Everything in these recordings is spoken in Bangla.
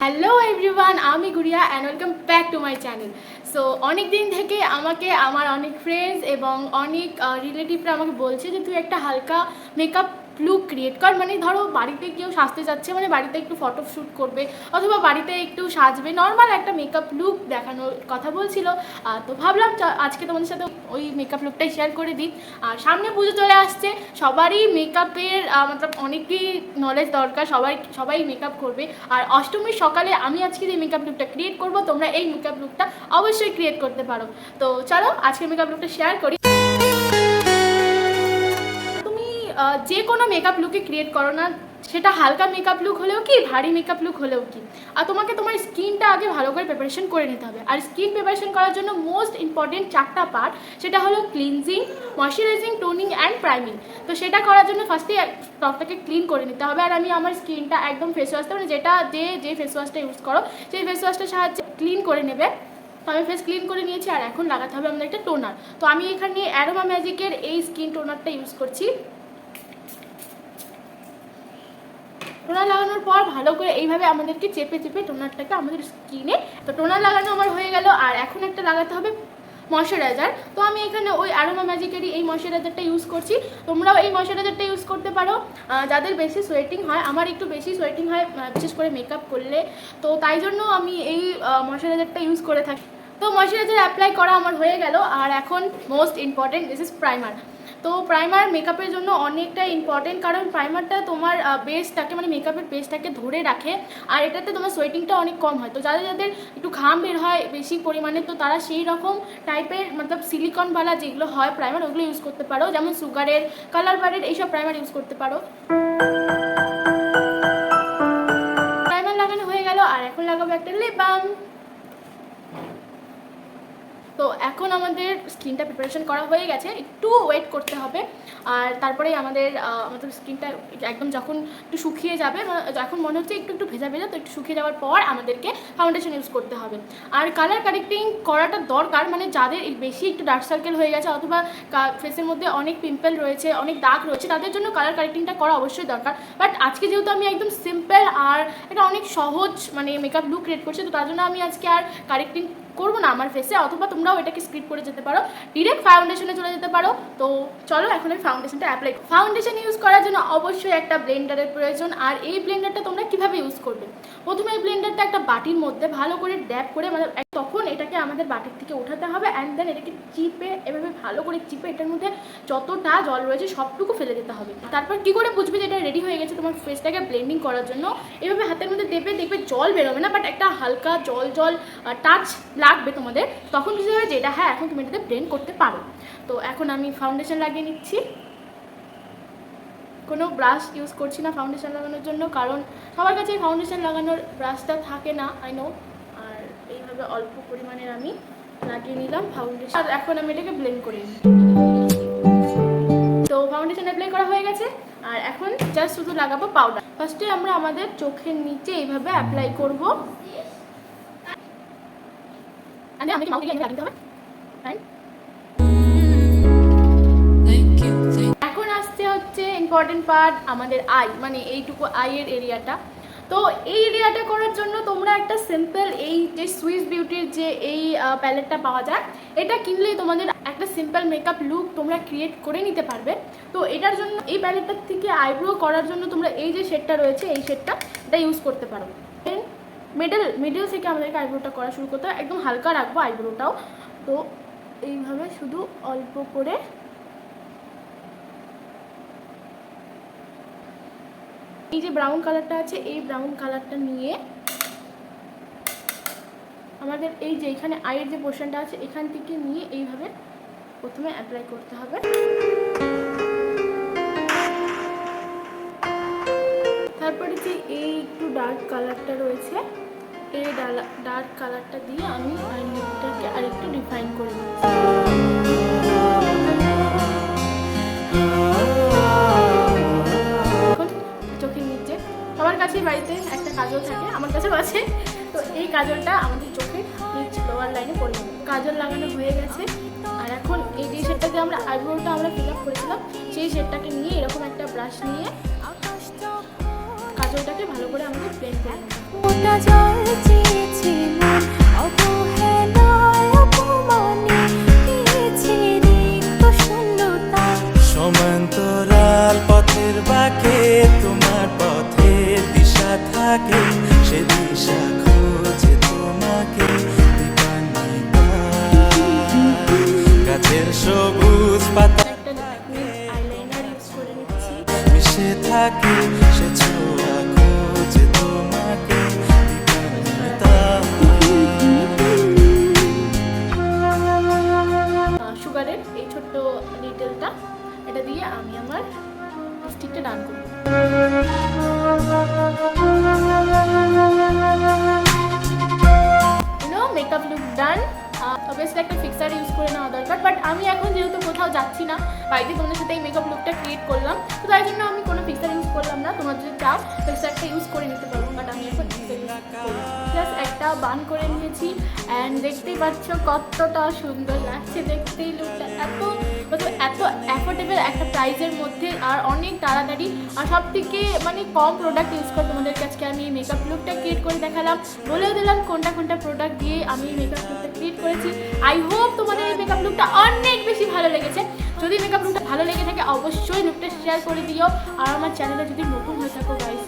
হ্যালো এভরিওয়ান, আমি Guriya and welcome back to my channel. So অনেক দিন থেকে আমাকে আমার অনেক ফ্রেন্ডস এবং অনেক রিলেটিভরা আমাকে বলছে যে তুই একটা হালকা মেকআপ লুক ক্রিয়েট কর, মানে ধরো বাড়িতে কেউ সাজতে যাচ্ছে, মানে বাড়িতে একটু ফটোশ্যুট করবে অথবা বাড়িতে একটু সাজবে, নর্মাল একটা মেকআপ লুক দেখানোর কথা বলছিল। তো ভাবলাম আজকে তোমাদের সাথে ওই মেকআপ লুকটাই শেয়ার করে দিই। আর সামনে পুজো চলে আসছে, সবারই মেকআপের মতলব অনেকই নলেজ দরকার, সবাই মেকআপ করবে। আর অষ্টমীর সকালে আমি আজকে এই মেকআপ লুকটা ক্রিয়েট করব, তোমরা এই মেকআপ লুকটা অবশ্যই ক্রিয়েট করতে পারো। তো চলো আজকে মেকআপ লুকটা শেয়ার করি। তুমি যে কোনো মেকআপ লুকে ক্রিয়েট করো না, সেটা হালকা মেকআপ লুক হলেও কি ভারী মেকআপ লুক হলেও কি, আর তোমাকে তোমার স্কিনটা আগে ভালো করে প্রিপারেশন করে নিতে হবে। আর স্কিন প্রিপারেশন করার জন্য মোস্ট ইম্পর্টেন্ট চারটা পার্ট, সেটা হলো cleansing, moisturising, toning and priming. তো সেটা করার জন্য ফার্স্টে ত্বকটাকে ক্লিন করে নিতে হবে। আর আমি আমার স্কিনটা একদম ফেস ওয়াশটা, মানে যে ফেস ওয়াশটা ইউজ করো সেই ফেস ওয়াশটার সাহায্যে ক্লিন করে নেবে। তো আমি ফেস ক্লিন করে নিয়েছি, আর এখন লাগাতে হবে আমাদের একটা টোনার। তো আমি এখানে অ্যারোমা ম্যাজিকের এই স্কিন টোনারটা ইউজ করছি। টোনার লাগানোর পর ভালো করে এইভাবে আমাদেরকে চেপে চেপে টোনারটাকে আমাদের স্কিনে, তো টোনার লাগানো আমার হয়ে গেল। আর এখন একটা লাগাতে হবে ময়শ্চারাইজার। তো আমি এখানে ওই অ্যারোমা ম্যাজিকেরই এই ময়শ্চারাইজারটা ইউজ করছি। তোমরাও এই ময়শ্চারাইজারটা ইউজ করতে পারো যাদের বেশি সোয়েটিং হয়। আমার একটু বেশি সোয়েটিং হয় বিশেষ করে মেকআপ করলে, তো তাই জন্য আমি এই ময়শ্চারাইজারটা ইউজ করে থাকি। তো ময়শ্চারাইজার অ্যাপ্লাই করা আমার হয়ে গেল। আর এখন most important, this is primer. তো প্রাইমার মেকআপের জন্য অনেকটা ইম্পর্টেন্ট, কারণ প্রাইমারটা তোমার বেসটাকে, মানে মেকআপের বেসটাকে ধরে রাখে। আর এটাতে তোমার সোয়েটিংটা অনেক কম হয়। তো যাদের একটু ঘাম বের হয় বেশি পরিমাণে, তো তারা সেই রকম টাইপের মতলব সিলিকনওয়ালা যেগুলো হয় প্রাইমার, ওগুলো ইউজ করতে পারো। যেমন সুগারের, কালার বারের এইসব প্রাইমার ইউজ করতে পারো। প্রাইমার লাগানো হয়ে গেল, আর এখন লাগাবো একটা লিপ বাম। তো এখন আমাদের স্কিনটা প্রিপারেশন করা হয়ে গেছে, একটু ওয়েট করতে হবে। আর তারপরে আমাদের স্কিনটা একদম যখন একটু শুকিয়ে যাবে, যখন মনে হচ্ছে একটু ভেজা ভেজা, তো একটু শুকিয়ে যাওয়ার পর আমাদেরকে ফাউন্ডেশন ইউজ করতে হবে। আর কালার কারেক্টিং করাটা দরকার, মানে যাদের বেশি একটু ডার্ক সার্কেল হয়ে গেছে অথবা ফেসের মধ্যে অনেক পিম্পল রয়েছে, অনেক দাগ রয়েছে, তাদের জন্য কালার কারেক্টিংটা করা অবশ্যই দরকার। বাট আজকে যেহেতু আমি একদম সিম্পল আর এটা অনেক সহজ মানে মেকআপ লুক ক্রিয়েট করছি, তো তার জন্য আমি আজকে আর কারেক্টিং করবো না আমার ফেসে, অথবা তোমরাও এটাকে স্কিপ করে যেতে পারো, ডিরেক্ট ফাউন্ডেশনে চলে যেতে পারো। তো চলো এখন আমি ফাউন্ডেশনটা অ্যাপ্লাই করি। ফাউন্ডেশন ইউজ করার জন্য অবশ্যই একটা ব্লেন্ডারের প্রয়োজন। আর এই ব্লেন্ডারটা তোমরা কিভাবে ইউজ করবে, প্রথমে এই ব্লেন্ডারটা একটা বাটির মধ্যে ভালো করে ড্যাপ করে, মানে তখন এটাকে আমাদের বাটির থেকে উঠাতে হবে। অ্যান্ড দেন এটাকে চিপে, এভাবে ভালো করে চিপে এটার মধ্যে যতটা জল রয়েছে সবটুকু ফেলে দিতে হবে। তারপর কি করে বুঝবে যে এটা রেডি হয়ে গেছে তোমার ফেসটাকে ব্লেন্ডিং করার জন্য, এভাবে হাতের মধ্যে দেখবে জল বেরোবে না, বাট একটা হালকা জল টাচ লাগবে তোমাদের, তখন বুঝতে হবে যে এটা হ্যাঁ এখন তুমি এটাতে ব্লেন্ড করতে পারো। তো এখন আমি ফাউন্ডেশন লাগিয়ে নিচ্ছি। কোনো ব্রাশ ইউজ করছি না ফাউন্ডেশন লাগানোর জন্য, কারণ সবার কাছে এই ফাউন্ডেশন লাগানোর ব্রাশটা থাকে না, আই নো। আর এইভাবে অল্প পরিমাণের আমি লাগিয়ে নিলাম ফাউন্ডেশন। আর এখন আমি এটাকে ব্লেন্ড করে নিই। তো ফাউন্ডেশন অ্যাপ্লাই করা হয়ে গেছে, আর এখন জাস্ট শুধু লাগাবো পাউডার। ফার্স্টে আমরা আমাদের চোখের নিচে এইভাবে অ্যাপ্লাই করবো। এখন আসছে হচ্ছে ইম্পর্টেন্ট পার্ট, আমাদের আই, মানে এইটুকু আইয়ের এরিয়াটা। তো এই এরিয়াটা করার জন্য তোমরা একটা সিম্পল এই যে সুইস বিউটির যে এই প্যালেটটা পাওয়া যায়, এটা কিনলেই তোমাদের একটা সিম্পল মেকআপ লুক তোমরা ক্রিয়েট করে নিতে পারবে। তো এটার জন্য এই প্যালেটটার থেকে আইব্রো করার জন্য তোমরা এই যে শেডটা রয়েছে, এই শেডটা এটা ইউজ করতে পারো। মিডল থেকে আমাদেরকে আইব্রোটা করা শুরু করতে হবে, একদম হালকা রাখবো আইব্রোটাও। তো এইভাবে শুধু অল্প করে এই যে ব্রাউন কালারটা আছে, এই ব্রাউন কালারটা নিয়ে আমাদের এই যে এখানে আইয়ের যে পোর্শনটা আছে এখান থেকে নিয়ে এইভাবে প্রথমে অ্যাপ্লাই করতে হবে। তারপরে যে এই একটু ডার্ক কালারটা রয়েছে, এই ডার্ক কালারটা দিয়ে আমি আই লিপটাকে আরেকটু ডিফাইন করে নিচ্ছি। চোখের নিচে সবার কাছেই বাড়িতে একটা কাজল থাকে, আমার কাছেও আছে। তো এই কাজলটা আমাদের চোখের নিচ লোয়ার লাইনে পড়ে যাবে। কাজল লাগানো হয়ে গেছে, আর এখন এই যে শেডটাতে আমরা আইব্রোটা আমরা ফিল আপ করেছিলাম, সেই শেডটাকে নিয়ে এরকম একটা ব্রাশ নিয়ে কাজলটাকে ভালো করে আমাদের ব্লেন্ড করে নেব। আশা খোঁজে তোমাকে দীপান্বিতা গাছের সবুজ পাতা একটা আইলাইনার ইউজ করে নিচ্ছি। মিশে থাকে সে ছোঁয়া খোঁজে তোমাকে দীপান্বিতা সুগারের এই ছোট্ট লিটলটা এটা দিয়ে আমি আমার লিপস্টিকটা ডান করব। মেকআপ লুক ডান। অবভিয়াসলি একটা ফিক্সার ইউজ করে নেওয়া দরকার, বাট আমি এখন যেহেতু কোথাও যাচ্ছি না, বাড়িতে তোমাদের সাথে এই মেকআপ লুকটা ক্রিয়েট করলাম, তো তাই জন্য আমি কোনো ফিক্সার ইউজ করলাম না। তোমার যদি চাও ফিক্সারটা ইউজ করে নিতে পারবো, বাট আমি এখন জাস্ট একটা বান করে নিয়েছি। অ্যান্ড দেখতেই পাচ্ছ কতটা সুন্দর লাগছে দেখতে এই লুকটা, এত অ্যাফোর্ডেবল একটা প্রাইসের মধ্যে, আর অনেক তাড়াতাড়ি, আর সব থেকে মানে কম প্রোডাক্ট ইউজ করে তোমাদের কাছে আমি এই মেকআপ লুকটা ক্রিয়েট করে দেখালাম, বলেও দিলাম কোনটা কোনটা প্রোডাক্ট দিয়ে আমি মেকআপ লুকটা ক্রিয়েট করেছি। আই হোপ তোমাদের এই মেকআপ লুকটা অনেক বেশি ভালো লেগেছে। যদি মেকআপ লুকটা ভালো লেগে থাকে অবশ্যই লুকটা শেয়ার করে দিও, আর আমার চ্যানেলে যদি নতুন হয়ে থাকো গাইস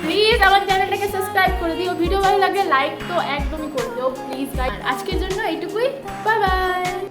প্লিজ আমার চ্যানেলটাকে সাবস্ক্রাইব করে দিও, ভিডিও ভালো লাগলে লাইক তো একদমই করে দিও প্লিজ গাইস। আজকের জন্য এইটুকুই, বাই বাই।